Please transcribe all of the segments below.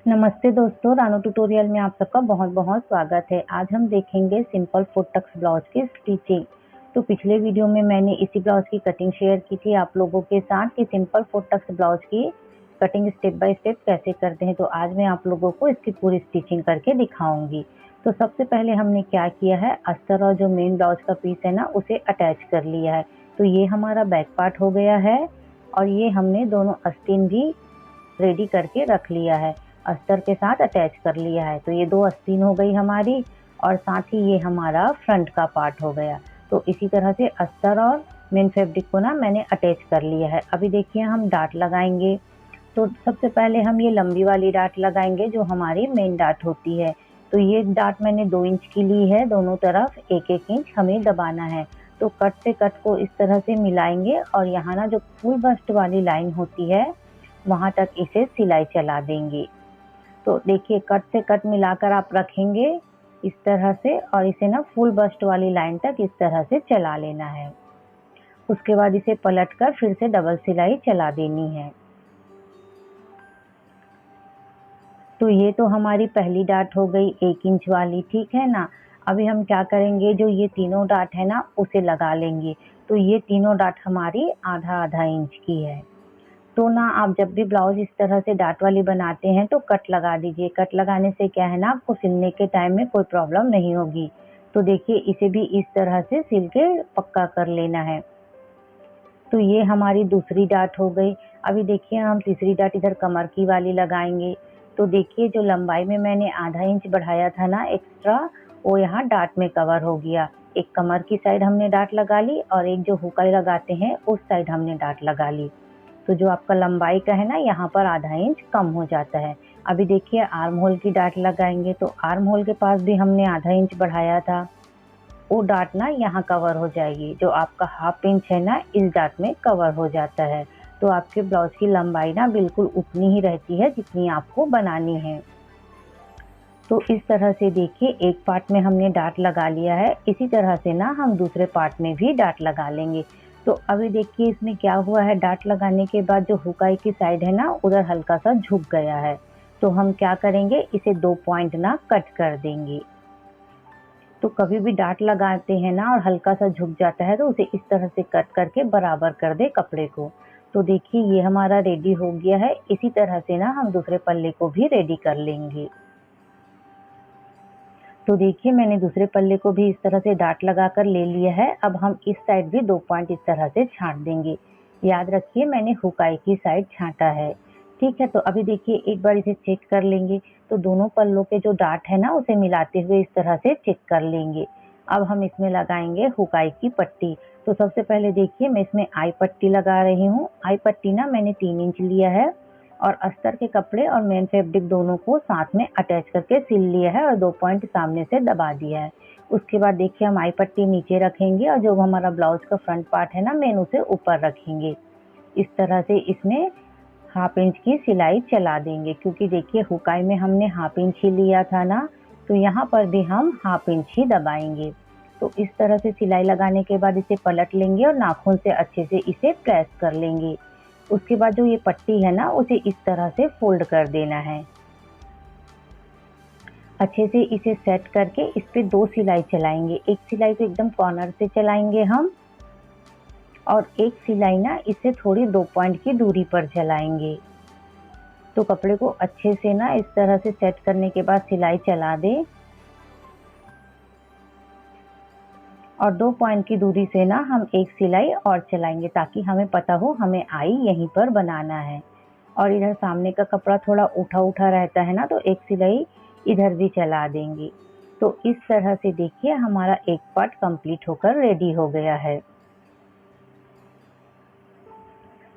नमस्ते दोस्तों, रानू ट्यूटोरियल में आप सबका बहुत बहुत स्वागत है। आज हम देखेंगे सिंपल फुट टक्स ब्लाउज की स्टिचिंग। तो पिछले वीडियो में मैंने इसी ब्लाउज की कटिंग शेयर की थी आप लोगों के साथ कि सिंपल फुट टक्स ब्लाउज की कटिंग स्टेप बाय स्टेप कैसे करते हैं। तो आज मैं आप लोगों को इसकी पूरी स्टिचिंग करके दिखाऊंगी। तो सबसे पहले हमने क्या किया है, अस्तर और जो मेन ब्लाउज का पीस है ना उसे अटैच कर लिया है। तो ये हमारा बैक पार्ट हो गया है और ये हमने दोनों आस्तीन भी रेडी करके रख लिया है, अस्तर के साथ अटैच कर लिया है। तो ये दो आस्तीन हो गई हमारी और साथ ही ये हमारा फ्रंट का पार्ट हो गया। तो इसी तरह से अस्तर और मेन फैब्रिक को ना मैंने अटैच कर लिया है। अभी देखिए हम डाट लगाएंगे। तो सबसे पहले हम ये लंबी वाली डाट लगाएंगे जो हमारी मेन डाट होती है। तो ये डाट मैंने 2 इंच की ली है, दोनों तरफ 1-1 इंच हमें दबाना है। तो कट से कट को इस तरह से मिलाएंगे और यहाँ ना जो फुल बस्ट वाली लाइन होती है वहां तक इसे सिलाई चला देंगे। तो देखिए कट से कट मिलाकर आप रखेंगे इस तरह से और इसे ना फुल बस्ट वाली लाइन तक इस तरह से चला लेना है। उसके बाद इसे पलटकर फिर से डबल सिलाई चला देनी है। तो ये तो हमारी पहली डाट हो गई 1 इंच वाली, ठीक है ना। अभी हम क्या करेंगे, जो ये तीनों डाट है ना उसे लगा लेंगे। तो ये तीनों डाट हमारी आधा आधा इंच की है। तो ना आप जब भी ब्लाउज इस तरह से डाट वाली बनाते हैं तो कट लगा दीजिए। कट लगाने से क्या है ना, आपको सिलने के टाइम में कोई प्रॉब्लम नहीं होगी। तो देखिए इसे भी इस तरह से सिल के पक्का कर लेना है। तो ये हमारी दूसरी डाट हो गई। अभी देखिए हम तीसरी डाट इधर कमर की वाली लगाएंगे। तो देखिए जो लंबाई में मैंने आधा इंच बढ़ाया था ना एक्स्ट्रा, वो यहाँ डाट में कवर हो गया। एक कमर की साइड हमने डाट लगा ली और एक जो हुकाई लगाते हैं उस साइड हमने डाट लगा ली। तो जो आपका लंबाई का है ना यहाँ पर आधा इंच कम हो जाता है। अभी देखिए आर्म होल की डाट लगाएंगे। तो आर्म होल के पास भी हमने आधा इंच बढ़ाया था, वो डाट ना यहाँ कवर हो जाएगी। जो आपका हाफ इंच है ना इस डाट में कवर हो जाता है। तो आपके ब्लाउज की लंबाई ना बिल्कुल उतनी ही रहती है जितनी आपको बनानी है। तो इस तरह से देखिए एक पार्ट में हमने डाट लगा लिया है, इसी तरह से ना हम दूसरे पार्ट में भी डाट लगा लेंगे। तो अभी देखिए इसमें क्या हुआ है, डाट लगाने के बाद जो हुकाई की साइड है ना उधर हल्का सा झुक गया है। तो हम क्या करेंगे, इसे 2 पॉइंट ना कट कर देंगे। तो कभी भी डाट लगाते हैं ना और हल्का सा झुक जाता है तो उसे इस तरह से कट करके बराबर कर दे कपड़े को। तो देखिए ये हमारा रेडी हो गया है। इसी तरह से ना हम दूसरे पल्ले को भी रेडी कर लेंगे। तो देखिए मैंने दूसरे पल्ले को भी इस तरह से डाट लगाकर ले लिया है। अब हम इस साइड भी 2 पॉइंट इस तरह से छांट देंगे। याद रखिए मैंने हुकाई की साइड छांटा है, ठीक है। तो अभी देखिए एक बार इसे चेक कर लेंगे। तो दोनों पल्लों के जो डाट है ना उसे मिलाते हुए इस तरह से चेक कर लेंगे। अब हम इसमें लगाएंगे हुकाई की पट्टी। तो सबसे पहले देखिए मैं इसमें आई पट्टी लगा रही हूँ। आई पट्टी ना मैंने 3 इंच लिया है और अस्तर के कपड़े और मेन फैब्रिक दोनों को साथ में अटैच करके सिल लिया है और 2 पॉइंट सामने से दबा दिया है। उसके बाद देखिए हम आई पट्टी नीचे रखेंगे और जो हमारा ब्लाउज का फ्रंट पार्ट है ना मेन उसे ऊपर रखेंगे। इस तरह से इसमें हाफ इंच की सिलाई चला देंगे, क्योंकि देखिए हुकाई में हमने हाफ इंच ही लिया था ना, तो यहाँ पर भी हम हाफ इंच ही दबाएंगे। तो इस तरह से सिलाई लगाने के बाद इसे पलट लेंगे और नाखून से अच्छे से इसे प्रेस कर लेंगे। उसके बाद जो ये पट्टी है ना उसे इस तरह से फोल्ड कर देना है। अच्छे से इसे सेट करके इस पे 2 सिलाई चलाएंगे। एक सिलाई तो एकदम कॉर्नर से चलाएंगे हम और एक सिलाई ना इससे थोड़ी 2 पॉइंट की दूरी पर चलाएंगे। तो कपड़े को अच्छे से ना इस तरह से सेट करने के बाद सिलाई चला दे और 2 पॉइंट की दूरी से ना हम एक सिलाई और चलाएंगे ताकि हमें पता हो हमें आई यहीं पर बनाना है। और इधर सामने का कपड़ा थोड़ा उठा उठा रहता है ना, तो एक सिलाई इधर भी चला देंगे। तो इस तरह से देखिए हमारा एक पार्ट कंप्लीट होकर रेडी हो गया है।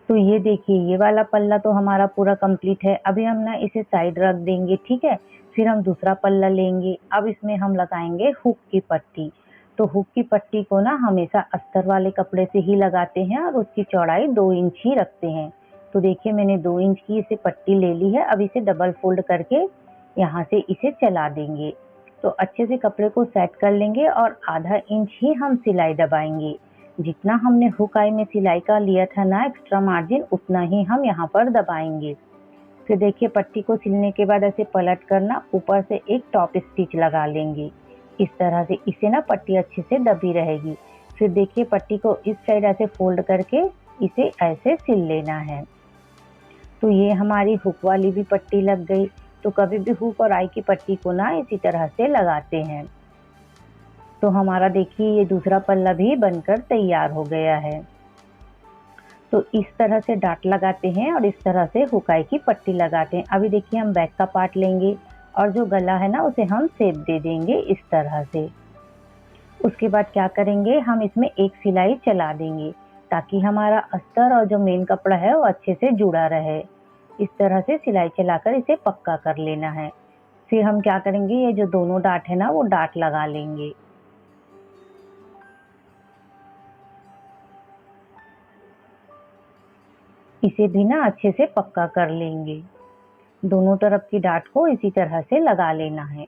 तो ये देखिए ये वाला पल्ला तो हमारा पूरा कंप्लीट है। अभी हम ना इसे साइड रख देंगे, ठीक है। फिर हम दूसरा पल्ला लेंगे। अब इसमें हम लगाएंगे हुक की पट्टी। तो हुक की पट्टी को ना हमेशा अस्तर वाले कपड़े से ही लगाते हैं और उसकी चौड़ाई 2 इंच ही रखते हैं। तो देखिए मैंने 2 इंच की इसे पट्टी ले ली है। अब इसे डबल फोल्ड करके यहाँ से इसे चला देंगे। तो अच्छे से कपड़े को सेट कर लेंगे और आधा इंच ही हम सिलाई दबाएंगे। जितना हमने हुक आई में सिलाई का लिया था ना एक्स्ट्रा मार्जिन, उतना ही हम यहाँ पर दबाएंगे। फिर देखिए पट्टी को सिलने के बाद ऐसे पलट कर ना ऊपर से एक टॉप स्टिच लगा लेंगे। इस तरह से इससे ना पट्टी अच्छे से दबी रहेगी। फिर देखिए पट्टी को इस साइड ऐसे फोल्ड करके इसे ऐसे सिल लेना है। तो ये हमारी हुक वाली भी पट्टी लग गई। तो कभी भी हुक और आई की पट्टी को ना इसी तरह से लगाते हैं। तो हमारा देखिए ये दूसरा पल्ला भी बनकर तैयार हो गया है। तो इस तरह से डाट लगाते हैं और इस तरह से हुकाई की पट्टी लगाते हैं। अभी देखिए हम बैक का पार्ट लेंगे और जो गला है ना उसे हम शेप दे देंगे इस तरह से। उसके बाद क्या करेंगे, हम इसमें एक सिलाई चला देंगे ताकि हमारा अस्तर और जो मेन कपड़ा है वो अच्छे से जुड़ा रहे। इस तरह से सिलाई चलाकर इसे पक्का कर लेना है। फिर हम क्या करेंगे, ये जो दोनों डाट है ना वो डाट लगा लेंगे। इसे भी ना अच्छे से पक्का कर लेंगे। दोनों तरफ की डाट को इसी तरह से लगा लेना है।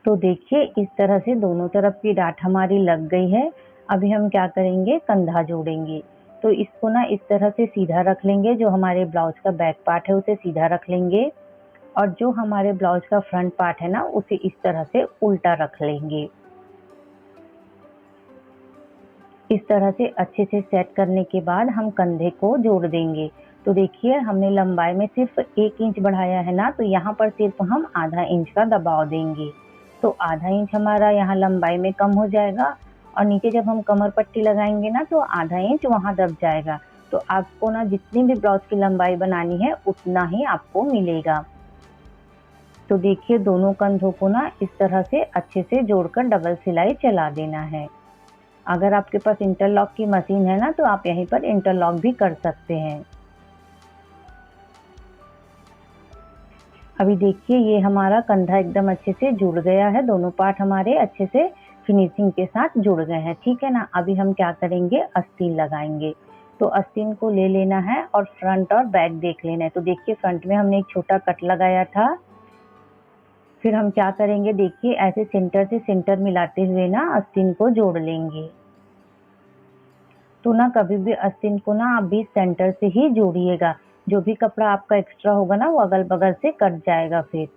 तो देखिए इस तरह से दोनों तरफ की डाट हमारी लग गई है। अभी हम क्या करेंगे, कंधा जोड़ेंगे। तो इसको ना इस तरह से सीधा रख लेंगे। जो हमारे ब्लाउज का बैक पार्ट है उसे सीधा रख लेंगे और जो हमारे ब्लाउज का फ्रंट पार्ट है ना उसे इस तरह से उल्टा रख लेंगे। इस तरह से अच्छे से सेट करने के बाद हम कंधे को जोड़ देंगे। तो देखिए हमने लंबाई में सिर्फ 1 इंच बढ़ाया है ना, तो यहाँ पर सिर्फ हम आधा इंच का दबाव देंगे। तो आधा इंच हमारा यहाँ लंबाई में कम हो जाएगा और नीचे जब हम कमर पट्टी लगाएंगे ना तो आधा इंच वहाँ दब जाएगा। तो आपको ना जितनी भी ब्लाउज की लंबाई बनानी है उतना ही आपको मिलेगा। तो देखिए दोनों कंधों को ना इस तरह से अच्छे से जोड़कर डबल सिलाई चला देना है। अगर आपके पास इंटरलॉक की मशीन है ना तो आप यहीं पर इंटरलॉक भी कर सकते हैं। अभी देखिए ये हमारा कंधा एकदम अच्छे से जुड़ गया है। दोनों पार्ट हमारे अच्छे से फिनिशिंग के साथ जुड़ गए हैं, ठीक है ना। अभी हम क्या करेंगे, आस्तीन लगाएंगे। तो आस्तीन को ले लेना है और फ्रंट और बैक देख लेना है। तो देखिए फ्रंट में हमने एक छोटा कट लगाया था। फिर हम क्या करेंगे, देखिए ऐसे सेंटर से सेंटर मिलाते हुए ना आस्तीन को जोड़ लेंगे। तो ना कभी भी आस्तीन को ना आप बीच सेंटर से ही जोड़िएगा। जो भी कपड़ा आपका एक्स्ट्रा होगा ना वो अगल बगल से कट जाएगा फिर।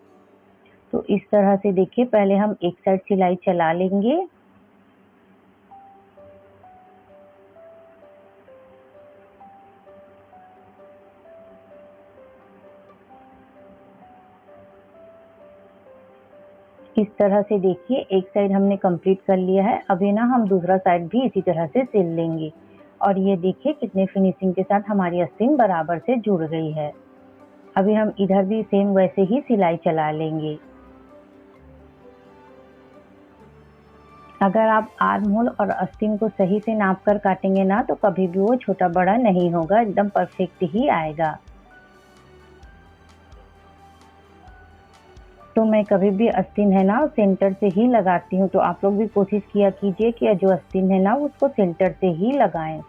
तो इस तरह से देखिए पहले हम एक साइड सिलाई चला लेंगे। इस तरह से देखिए एक साइड हमने कंप्लीट कर लिया है। अभी ना हम दूसरा साइड भी इसी तरह से सिल लेंगे और ये देखिए कितने फिनिशिंग के साथ हमारी आस्तीन बराबर से जुड़ गई है। अभी हम इधर भी सेम वैसे ही सिलाई चला लेंगे। अगर आप आर्म होल और आस्तीन को सही से नाप कर काटेंगे ना तो कभी भी वो छोटा बड़ा नहीं होगा, एकदम परफेक्ट ही आएगा। तो मैं कभी भी आस्तीन है ना सेंटर से ही लगाती हूँ। तो आप लोग भी कोशिश किया कीजिए कि जो आस्तीन है ना उसको सेंटर से ही लगाएं।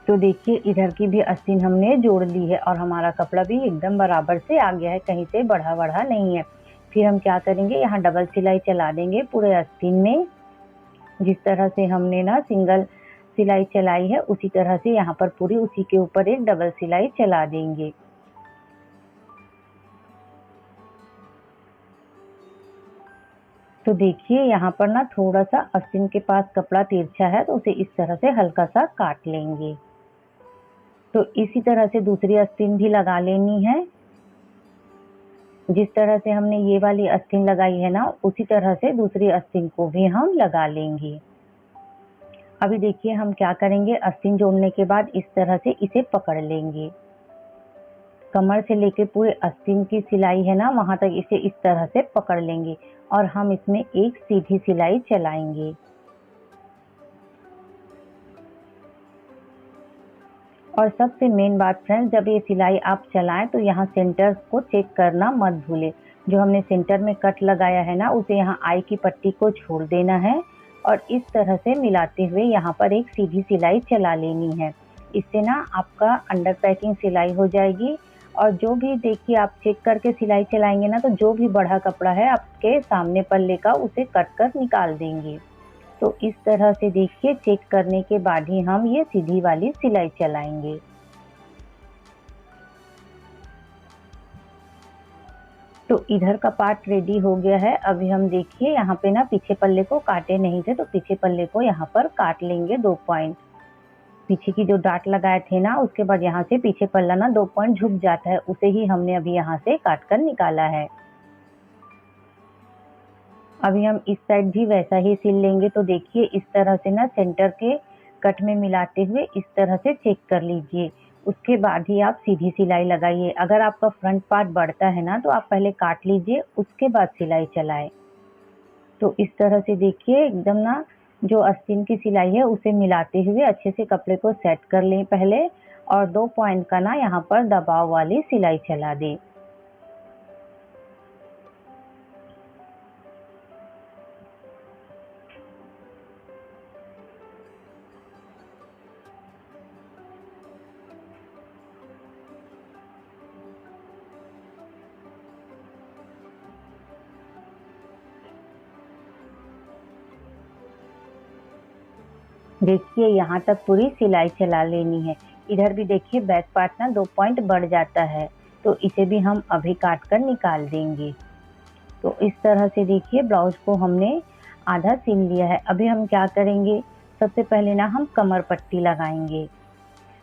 तो देखिए इधर की भी आस्तीन हमने जोड़ ली है और हमारा कपड़ा भी एकदम बराबर से आ गया है, कहीं से बढ़ा बढ़ा नहीं है। फिर हम क्या करेंगे, यहाँ डबल सिलाई चला देंगे पूरे आस्तीन में। जिस तरह से हमने ना सिंगल सिलाई चलाई है उसी तरह से यहाँ पर पूरी उसी के ऊपर एक डबल सिलाई चला देंगे। तो देखिए यहाँ पर ना थोड़ा सा आस्तीन के पास कपड़ा तिरछा है तो उसे इस तरह से हल्का सा काट लेंगे। तो इसी तरह से दूसरी आस्तीन भी लगा लेनी है। जिस तरह से हमने ये वाली आस्तीन लगाई है ना उसी तरह से दूसरी आस्तीन को भी हम लगा लेंगे। अभी देखिए हम क्या करेंगे, आस्तीन जोड़ने के बाद इस तरह से इसे पकड़ लेंगे। कमर से लेके पूरे आस्तीन की सिलाई है ना वहां तक इसे इस तरह से पकड़ लेंगे और हम इसमें एक सीधी सिलाई चलाएंगे। और सबसे मेन बात फ्रेंड्स, जब ये सिलाई आप चलाएं तो यहाँ सेंटर को चेक करना मत भूलें। जो हमने सेंटर में कट लगाया है ना उसे यहाँ आई की पट्टी को छोड़ देना है और इस तरह से मिलाते हुए यहाँ पर एक सीधी सिलाई चला लेनी है। इससे ना आपका अंडर पैकिंग सिलाई हो जाएगी और जो भी देखिए आप चेक करके सिलाई चलाएंगे ना, तो जो भी बढ़ा कपड़ा है आपके सामने पल्ले का उसे कट कर निकाल देंगे। तो इस तरह से देखिए चेक करने के बाद ही हम ये सीधी वाली सिलाई चलाएंगे। तो इधर का पार्ट रेडी हो गया है। अभी हम देखिए यहाँ पे ना पीछे पल्ले को काटे नहीं थे, तो पीछे पल्ले को यहाँ पर काट लेंगे 2 पॉइंट। पीछे की जो डाट लगाए थे ना, उसके बाद यहाँ से पीछे पल्ला ना 2 पॉइंट झुक जाता है, उसे ही हमने अभी यहाँ से काट कर निकाला है। अभी हम इस साइड भी वैसा ही सिल लेंगे। तो देखिए इस तरह से ना सेंटर के कट में मिलाते हुए इस तरह से चेक कर लीजिए। उसके बाद ही आप सीधी सिलाई लगाइए। अगर आपका फ्रंट पार्ट बढ़ता है ना, तो आप पहले काट लीजिए, उसके बाद सिलाई चलाएं। तो इस तरह से देखिए एकदम ना जो आस्तीन की सिलाई है उसे मिलाते हुए अच्छे से कपड़े को सेट कर लें पहले, और 2 पॉइंट का ना यहाँ पर दबाव वाली सिलाई चला दें। देखिए यहाँ तक पूरी सिलाई चला लेनी है। इधर भी देखिए बैक पार्ट ना 2 पॉइंट बढ़ जाता है, तो इसे भी हम अभी काट कर निकाल देंगे। तो इस तरह से देखिए ब्लाउज को हमने आधा सिल लिया है। अभी हम क्या करेंगे, सबसे पहले ना हम कमर पट्टी लगाएंगे।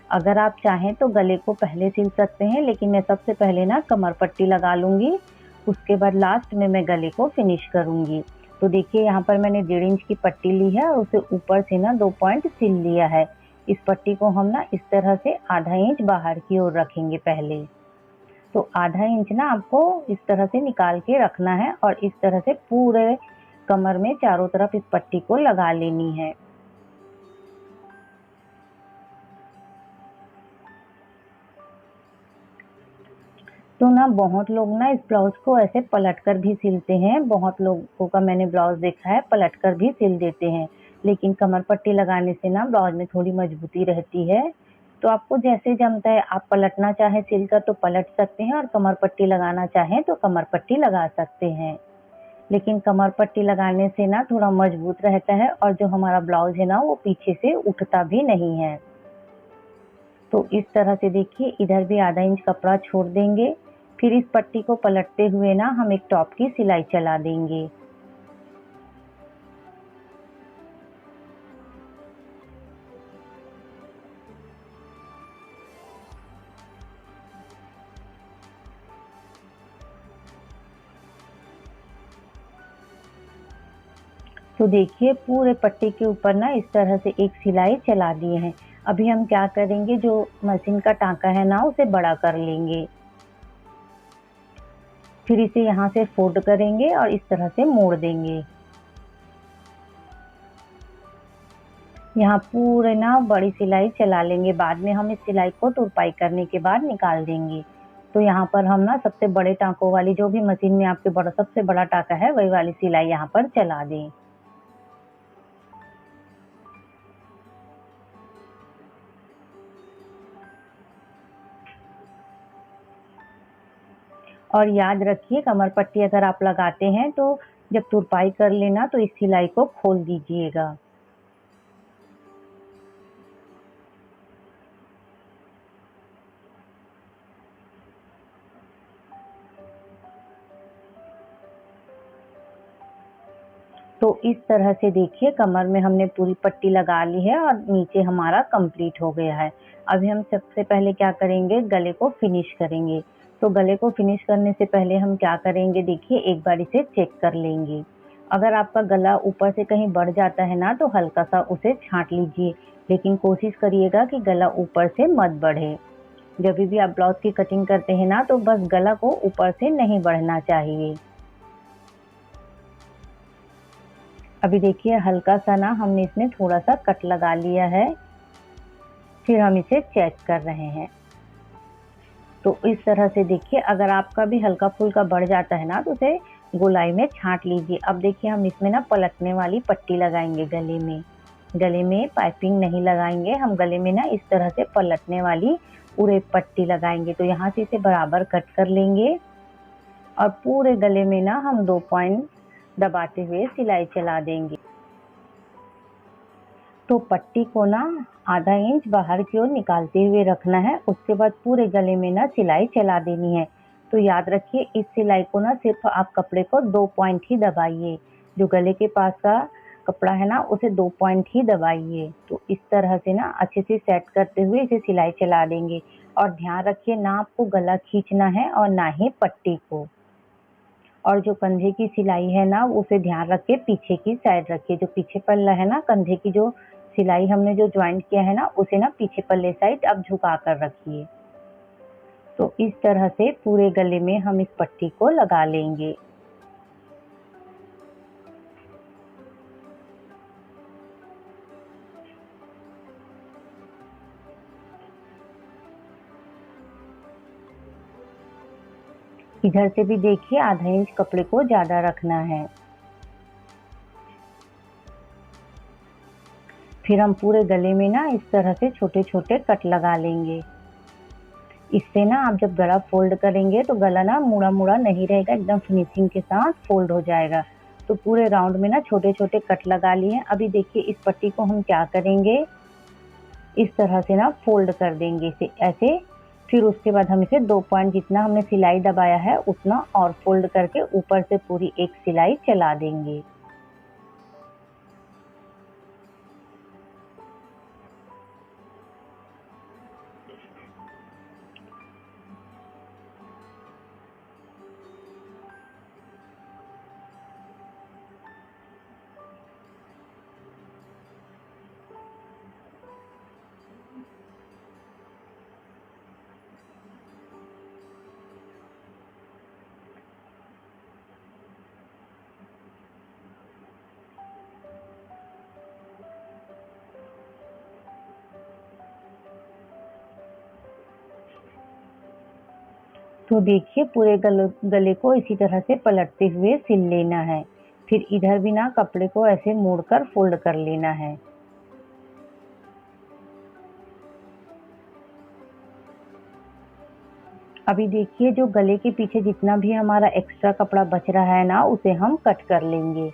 अगर आप चाहें तो गले को पहले सिल सकते हैं, लेकिन मैं सबसे पहले ना कमर पट्टी लगा लूँगी, उसके बाद लास्ट में मैं गले को फिनिश करूँगी। तो देखिए यहाँ पर मैंने 1.5 इंच की पट्टी ली है और उसे ऊपर से ना 2 पॉइंट सिल लिया है। इस पट्टी को हम ना इस तरह से आधा इंच बाहर की ओर रखेंगे पहले। तो आधा इंच ना आपको इस तरह से निकाल के रखना है और इस तरह से पूरे कमर में चारों तरफ इस पट्टी को लगा लेनी है। तो ना बहुत लोग ना इस ब्लाउज को ऐसे पलट कर भी सिलते हैं। बहुत लोगों का मैंने ब्लाउज देखा है पलट कर भी सिल देते हैं, लेकिन कमर पट्टी लगाने से ना ब्लाउज में थोड़ी मजबूती रहती है। तो आपको जैसे जमता है, आप पलटना चाहे सिलकर तो पलट सकते हैं और कमर पट्टी लगाना चाहें तो कमर पट्टी लगा सकते हैं। लेकिन कमर पट्टी लगाने से ना थोड़ा मजबूत रहता है और जो हमारा ब्लाउज है ना वो पीछे से उठता भी नहीं है। तो इस तरह से देखिए इधर भी आधा इंच कपड़ा छोड़ देंगे। फिर इस पट्टी को पलटते हुए ना हम एक टॉप की सिलाई चला देंगे। तो देखिए पूरे पट्टी के ऊपर ना इस तरह से एक सिलाई चला दिए हैं। अभी हम क्या करेंगे, जो मशीन का टाँका है ना उसे बड़ा कर लेंगे। फिर इसे यहाँ से फोल्ड करेंगे और इस तरह से मोड़ देंगे। यहाँ पूरे ना बड़ी सिलाई चला लेंगे। बाद में हम इस सिलाई को तुरपाई करने के बाद निकाल देंगे। तो यहाँ पर हम ना सबसे बड़े टाँकों वाली, जो भी मशीन में आपके बड़ा सबसे बड़ा टाँका है वही वाली सिलाई यहाँ पर चला दें। और याद रखिए कमर पट्टी अगर आप लगाते हैं तो जब तुरपाई कर लेना तो इस सिलाई को खोल दीजिएगा। तो इस तरह से देखिए कमर में हमने पूरी पट्टी लगा ली है और नीचे हमारा कंप्लीट हो गया है। अभी हम सबसे पहले क्या करेंगे, गले को फिनिश करेंगे। तो गले को फिनिश करने से पहले हम क्या करेंगे, देखिए एक बार इसे चेक कर लेंगे। अगर आपका गला ऊपर से कहीं बढ़ जाता है ना, तो हल्का सा उसे छांट लीजिए, लेकिन कोशिश करिएगा कि गला ऊपर से मत बढ़े। जब भी आप ब्लाउज की कटिंग करते हैं ना, तो बस गला को ऊपर से नहीं बढ़ना चाहिए। अभी देखिए हल्का सा ना हमने इसमें थोड़ा सा कट लगा लिया है, फिर हम इसे चेक कर रहे हैं। तो इस तरह से देखिए अगर आपका भी हल्का फुल्का बढ़ जाता है ना, तो उसे गोलाई में छांट लीजिए। अब देखिए हम इसमें ना पलटने वाली पट्टी लगाएंगे गले में पाइपिंग नहीं लगाएंगे। हम गले में ना इस तरह से पलटने वाली पूरे पट्टी लगाएंगे। तो यहाँ से इसे बराबर कट कर लेंगे और पूरे गले में ना हम 2 पॉइंट दबाते हुए सिलाई चला देंगे। तो पट्टी को ना आधा इंच बाहर की ओर निकालते हुए रखना है। उसके बाद पूरे गले में ना सिलाई चला देनी है। तो याद रखिए, इस सिलाई को ना सिर्फ आप कपड़े को 2 पॉइंट ही दबाइए। जो गले के पास का कपड़ा है ना उसे 2 पॉइंट ही दबाइए। तो इस तरह से ना अच्छे से सेट करते हुए इसे सिलाई चला देंगे। और ध्यान रखिए, ना आपको गला खींचना है और ना ही पट्टी को। और जो कंधे की सिलाई है ना उसे ध्यान रख के पीछे की साइड रखिए। जो पीछे पल्ला है ना, कंधे की जो सिलाई हमने जो ज्वाइंट किया है ना उसे ना पीछे पल्ले साइड आप झुका कर रखिए। तो इस तरह से पूरे गले में हम इस पट्टी को लगा लेंगे। इधर से भी देखिए, आधा इंच कपड़े को ज्यादा रखना है। फिर हम पूरे गले में ना इस तरह से छोटे छोटे कट लगा लेंगे। इससे ना आप जब गला फोल्ड करेंगे तो गला ना मुड़ा मुड़ा नहीं रहेगा, एकदम फिनिशिंग के साथ फोल्ड हो जाएगा। तो पूरे राउंड में ना छोटे छोटे कट लगा लिए। अभी देखिए, इस पट्टी को हम क्या करेंगे, इस तरह से ना फोल्ड कर देंगे इसे ऐसे। फिर उसके बाद हम इसे 2 पॉइंट जितना हमने सिलाई दबाया है उतना और फोल्ड करके ऊपर से पूरी एक सिलाई चला देंगे। तो देखिए, पूरे गले को इसी तरह से पलटते हुए सिल लेना है। फिर इधर भी ना कपड़े को ऐसे मोड़कर फोल्ड कर लेना है। अभी देखिए, जो गले के पीछे जितना भी हमारा एक्स्ट्रा कपड़ा बच रहा है ना उसे हम कट कर लेंगे।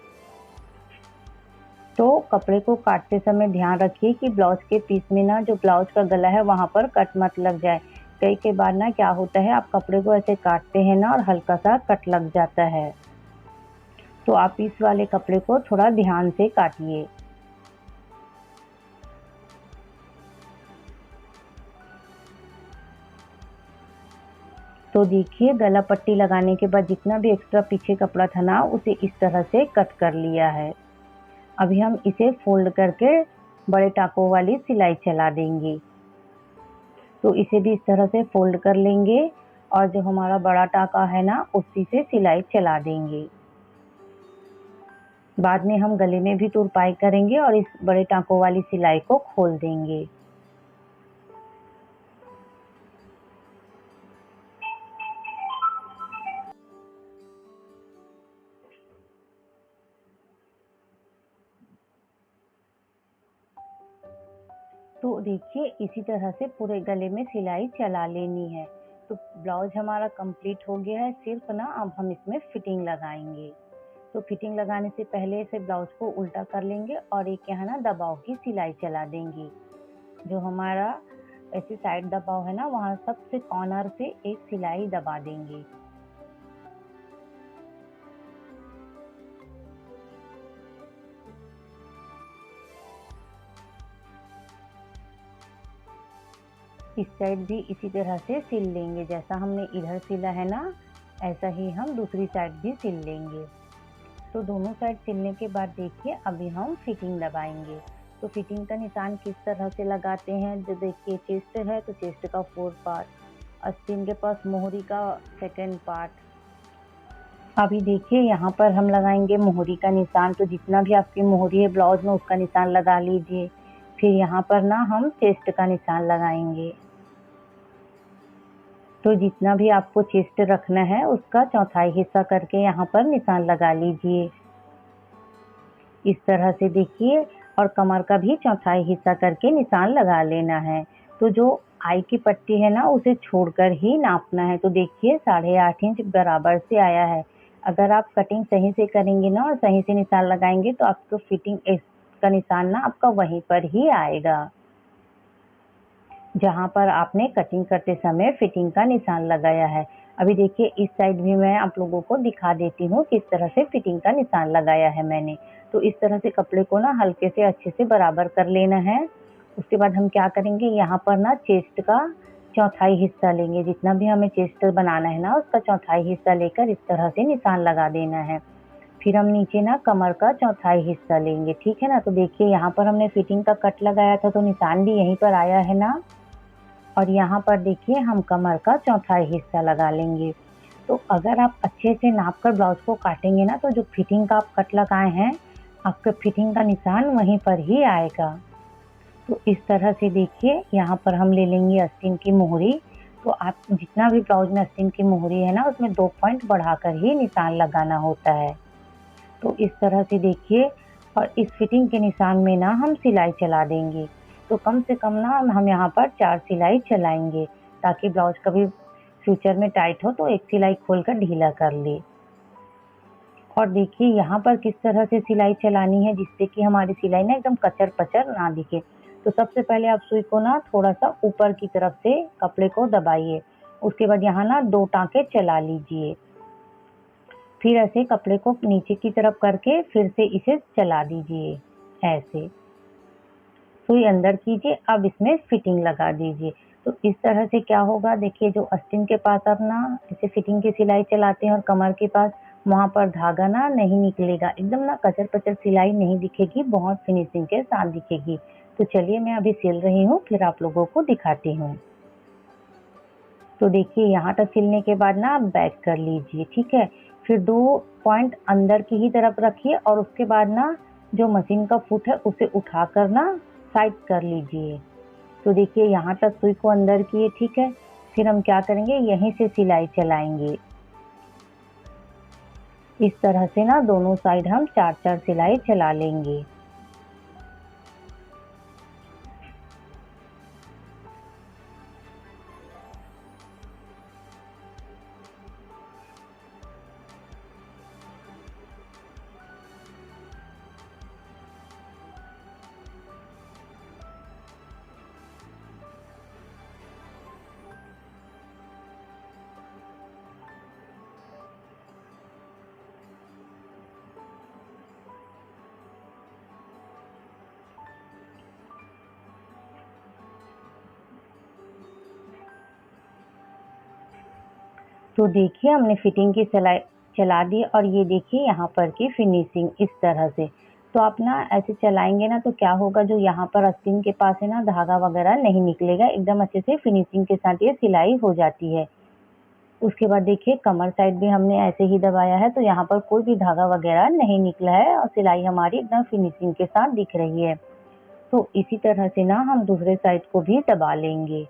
तो कपड़े को काटते समय ध्यान रखिए कि ब्लाउज के पीस में ना जो ब्लाउज का गला है वहां पर कट मत लग जाए। कई बार ना क्या होता है, आप कपड़े को ऐसे काटते हैं ना और हल्का सा कट लग जाता है। तो आप इस वाले कपड़े को थोड़ा ध्यान से काटिए। तो देखिए, गला पट्टी लगाने के बाद जितना भी एक्स्ट्रा पीछे कपड़ा था ना उसे इस तरह से कट कर लिया है। अभी हम इसे फोल्ड करके बड़े टाकों वाली सिलाई चला देंगे। तो इसे भी इस तरह से फोल्ड कर लेंगे और जो हमारा बड़ा टाका है ना उसी से सिलाई चला देंगे। बाद में हम गले में भी तुरपाई करेंगे और इस बड़े टाकों वाली सिलाई को खोल देंगे। तो देखिए, इसी तरह से पूरे गले में सिलाई चला लेनी है। तो ब्लाउज हमारा कंप्लीट हो गया है। सिर्फ ना अब हम इसमें फिटिंग लगाएंगे। तो फिटिंग लगाने से पहले इसे ब्लाउज को उल्टा कर लेंगे और एक यहाँ ना दबाव की सिलाई चला देंगे। जो हमारा ऐसे साइड दबाव है ना वहाँ सबसे कॉर्नर से एक सिलाई दबा देंगे। इस साइड भी इसी तरह से सिल लेंगे। जैसा हमने इधर सिला है ना ऐसा ही हम दूसरी साइड भी सिल लेंगे। तो दोनों साइड सिलने के बाद देखिए, अभी हम फिटिंग लगाएंगे। तो फिटिंग का निशान किस तरह से लगाते हैं, जो देखिए चेस्ट है तो चेस्ट का 4 पार्ट, आस्तीन के पास मोहरी का 2nd पार्ट। अभी देखिए, यहाँ पर हम लगाएंगे मोहरी का निशान। तो जितना भी आपकी मोहरी है ब्लाउज में उसका निशान लगा लीजिए। फिर यहाँ पर ना हम चेस्ट का निशान लगाएंगे। तो जितना भी आपको चेस्ट रखना है उसका 1/4 हिस्सा करके यहाँ पर निशान लगा लीजिए इस तरह से देखिए। और कमर का भी 1/4 हिस्सा करके निशान लगा लेना है। तो जो आई की पट्टी है ना उसे छोड़कर ही नापना है। तो देखिए 8.5 इंच बराबर से आया है। अगर आप कटिंग सही से करेंगे ना और सही से निशान लगाएंगे तो आपको फिटिंग का निशान ना आपका वहीं पर ही आएगा, जहाँ पर आपने कटिंग करते समय फिटिंग का निशान लगाया है। अभी देखिए इस साइड भी मैं आप लोगों को दिखा देती हूँ किस तरह से फिटिंग का निशान लगाया है मैंने। तो इस तरह से कपड़े को ना हल्के से अच्छे से बराबर कर लेना है। उसके बाद हम क्या करेंगे, यहाँ पर ना चेस्ट का चौथाई हिस्सा लेंगे। जितना भी हमें चेस्ट बनाना है ना उसका चौथाई हिस्सा लेकर इस तरह से निशान लगा देना है। फिर हम नीचे ना कमर का चौथाई हिस्सा लेंगे, ठीक है ना। तो देखिए यहाँ पर हमने फिटिंग का कट लगाया था तो निशान भी यहीं पर आया है ना। और यहाँ पर देखिए हम कमर का चौथाई हिस्सा लगा लेंगे। तो अगर आप अच्छे से नाप कर ब्लाउज को काटेंगे ना तो जो फिटिंग का आप कट लगाए हैं आपके फिटिंग का निशान वहीं पर ही आएगा। तो इस तरह से देखिए यहाँ पर हम ले लेंगे आस्तीन की मोहरी। तो आप जितना भी ब्लाउज में आस्तीन की मोहरी है ना उसमें 2 पॉइंट बढ़ाकर ही निशान लगाना होता है। तो इस तरह से देखिए, और इस फिटिंग के निशान में ना हम सिलाई चला देंगे। तो कम से कम ना हम यहाँ पर 4 सिलाई चलाएंगे ताकि ब्लाउज कभी फ्यूचर में टाइट हो तो एक सिलाई खोलकर ढीला कर ले। और देखिए यहाँ पर किस तरह से सिलाई चलानी है जिससे कि हमारी सिलाई ना एकदम कचर पचर ना दिखे। तो सबसे पहले आप सुई को ना थोड़ा सा ऊपर की तरफ से कपड़े को दबाइए। उसके बाद यहाँ ना 2 टाँके चला लीजिए। फिर ऐसे कपड़े को नीचे की तरफ करके फिर से इसे चला दीजिए। ऐसे सुई अंदर कीजिए। अब इसमें फिटिंग लगा दीजिए। तो इस तरह से क्या होगा, देखिए जो आस्तीन के पास आप ना इसे फिटिंग की सिलाई चलाते हैं और कमर के पास वहाँ पर धागा ना नहीं निकलेगा, एकदम ना कचर पचर सिलाई नहीं दिखेगी, बहुत फिनिशिंग के साथ दिखेगी। तो चलिए मैं अभी सिल रही हूँ फिर आप लोगों को दिखाती हूँ। तो देखिए यहाँ तक सिलने के बाद ना आप बैक कर लीजिए, ठीक है। फिर 2 पॉइंट अंदर की ही तरफ रखिए और उसके बाद ना जो मशीन का फुट है उसे उठाकर ना साइड कर लीजिए। तो देखिए यहाँ तक सुई को अंदर किए, ठीक है। फिर हम क्या करेंगे, यहीं से सिलाई चलाएंगे। इस तरह से ना दोनों साइड हम 4-4 सिलाई चला लेंगे। तो देखिए हमने फिटिंग की सिलाई चला दी और ये देखिए यहाँ पर की फिनिशिंग इस तरह से। तो आप ना ऐसे चलाएंगे ना तो क्या होगा, जो यहाँ पर आस्तीन के पास है ना धागा वगैरह नहीं निकलेगा, एकदम अच्छे से फिनिशिंग के साथ ये सिलाई हो जाती है। उसके बाद देखिए कमर साइड भी हमने ऐसे ही दबाया है तो यहाँ पर कोई भी धागा वगैरह नहीं निकला है और सिलाई हमारी एकदम फिनिशिंग के साथ दिख रही है। तो इसी तरह से ना हम दूसरे साइड को भी दबा लेंगे।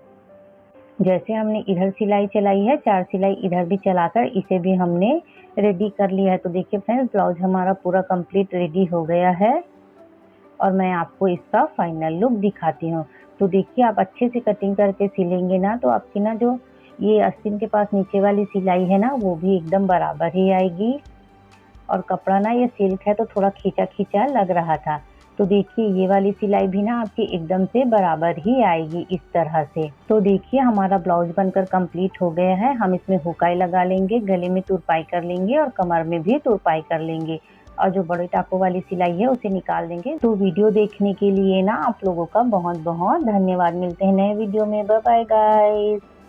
जैसे हमने इधर सिलाई चलाई है 4 सिलाई इधर भी चलाकर इसे भी हमने रेडी कर लिया है। तो देखिए फ्रेंड्स ब्लाउज हमारा पूरा कंप्लीट रेडी हो गया है और मैं आपको इसका फाइनल लुक दिखाती हूँ। तो देखिए आप अच्छे से कटिंग करके सिलेंगे ना तो आपकी ना जो ये आस्तीन के पास नीचे वाली सिलाई है ना वो भी एकदम बराबर ही आएगी। और कपड़ा ना ये सिल्क है तो थोड़ा खींचा खींचा लग रहा था। तो देखिए ये वाली सिलाई भी ना आपकी एकदम से बराबर ही आएगी इस तरह से। तो देखिए हमारा ब्लाउज बनकर कंप्लीट हो गया है। हम इसमें हुकाई लगा लेंगे, गले में तुरपाई कर लेंगे और कमर में भी तुरपाई कर लेंगे और जो बड़े टाकों वाली सिलाई है उसे निकाल देंगे। तो वीडियो देखने के लिए ना आप लोगों का बहुत बहुत धन्यवाद। मिलते हैं नए वीडियो में। Bye bye guys.